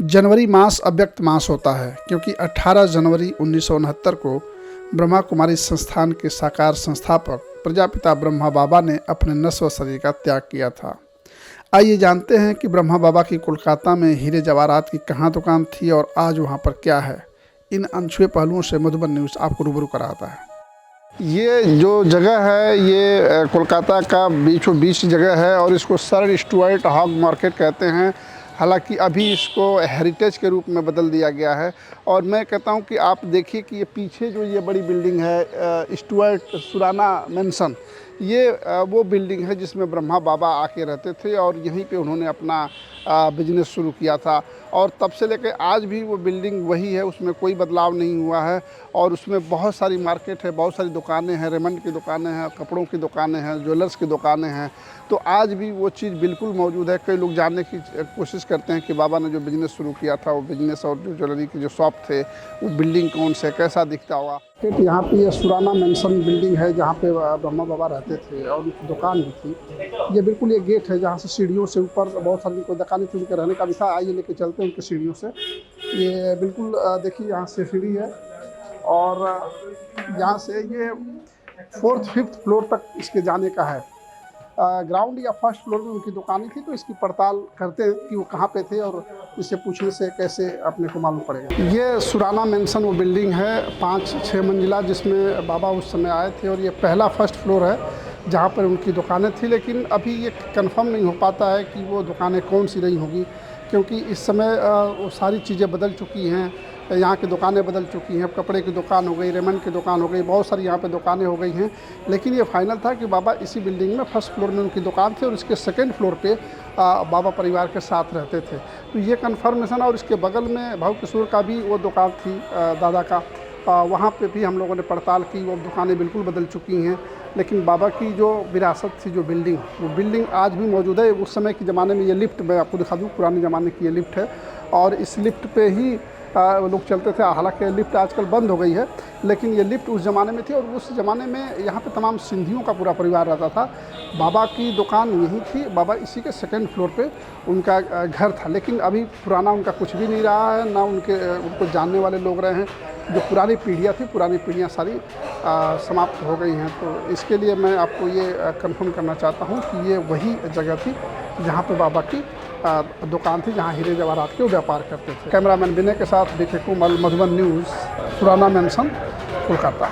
जनवरी मास अव्यक्त मास होता है क्योंकि 18 जनवरी 1969 को ब्रह्मा कुमारी संस्थान के साकार संस्थापक प्रजापिता ब्रह्मा बाबा ने अपने नश्वर शरीर का त्याग किया था। आइए जानते हैं कि ब्रह्मा बाबा की कोलकाता में हीरे जवाहरात की कहाँ दुकान थी और आज वहाँ पर क्या है। इन अनछुए पहलुओं से मधुबन न्यूज़ आपको रूबरू कराता है। ये जो जगह है ये कोलकाता का बीचों बीच जगह है और इसको सर स्टुअर्ट हॉग मार्केट कहते हैं। हालांकि अभी इसको हेरिटेज के रूप में बदल दिया गया है। और मैं कहता हूं कि आप देखिए कि ये पीछे जो ये बड़ी बिल्डिंग है स्टुअर्ट सुराना मेंशन, ये वो बिल्डिंग है जिसमें ब्रह्मा बाबा आके रहते थे और यहीं पे उन्होंने अपना बिजनेस शुरू किया था। और तब से लेकर आज भी वो बिल्डिंग वही है, उसमें कोई बदलाव नहीं हुआ है। और उसमें बहुत सारी मार्केट है, बहुत सारी दुकानें हैं, रेमंड की दुकानें हैं, कपड़ों की दुकानें हैं, ज्वेलर्स की दुकानें हैं। तो आज भी वो चीज़ बिल्कुल मौजूद है। कई लोग जानने की कोशिश करते हैं कि बाबा ने जो बिज़नेस शुरू किया था वो बिज़नेस और जो ज्वेलरी के जो शॉप थे वो बिल्डिंग कौन से कैसा दिखता हुआ। यहाँ पे ये सुराना मेंशन बिल्डिंग है जहाँ पे ब्रह्मा बाबा रहते थे और उनकी दुकान भी थी। ये बिल्कुल ये गेट है जहाँ से सीढ़ियों से ऊपर बहुत सारी को दुकानें थी, उनके रहने का भी था। आइए लेके चलते हैं उनकी सीढ़ियों से। ये बिल्कुल देखिए यहाँ से सीढ़ी है और यहाँ से ये 4th 5th फ्लोर तक इसके जाने का है। ग्राउंड या फर्स्ट फ्लोर में उनकी दुकानें थी, तो इसकी पड़ताल करते हैं कि वो कहाँ पे थे और इससे पूछने से कैसे अपने को मालूम पड़ेगा। ये सुराना मेंशन वो बिल्डिंग है 5-6 मंजिला जिसमें बाबा उस समय आए थे और ये पहला फर्स्ट फ्लोर है जहाँ पर उनकी दुकानें थी। लेकिन अभी ये कंफर्म नहीं हो पाता है कि वो दुकानें कौन सी रही होगी क्योंकि इस समय वो सारी चीज़ें बदल चुकी हैं। यहाँ की दुकानें बदल चुकी हैं, कपड़े की दुकान हो गई, रेमंड की दुकान हो गई, बहुत सारी यहाँ पे दुकानें हो गई हैं। लेकिन ये फाइनल था कि बाबा इसी बिल्डिंग में फर्स्ट फ्लोर में उनकी दुकान थी और इसके सेकंड फ्लोर पे बाबा परिवार के साथ रहते थे। तो ये कन्फर्मेशन। और इसके बगल में भाव किशोर का भी वो दुकान थी दादा का, वहाँ पे भी हम लोगों ने पड़ताल की, वो दुकानें बिल्कुल बदल चुकी हैं। लेकिन बाबा की जो विरासत थी, जो बिल्डिंग, वो बिल्डिंग आज भी मौजूद है। उस समय के ज़माने में ये लिफ्ट, मैं आपको दिखा दूँ, पुराने ज़माने की ये लिफ्ट है और इस लिफ्ट पे ही लोग चलते थे। हालांकि लिफ्ट आजकल बंद हो गई है, लेकिन ये लिफ्ट उस ज़माने में थी और उस ज़माने में यहाँ पे तमाम सिंधियों का पूरा परिवार रहता था। बाबा की दुकान यहीं थी, बाबा इसी के सेकंड फ्लोर पे उनका घर था। लेकिन अभी पुराना उनका कुछ भी नहीं रहा है, ना उनको जानने वाले लोग रहे हैं। जो पुरानी पीढ़ियाँ थी, पुरानी पीढ़ियाँ सारी समाप्त हो गई हैं। तो इसके लिए मैं आपको ये कन्फर्म करना चाहता हूँ कि ये वही जगह थी जहाँ पे बाबा की दुकान थी, जहाँ हीरे जवाहरात के वो व्यापार करते थे। कैमरामैन विनय के साथ BK Kumar, Madhuban news, Surana mansion, Kolkata.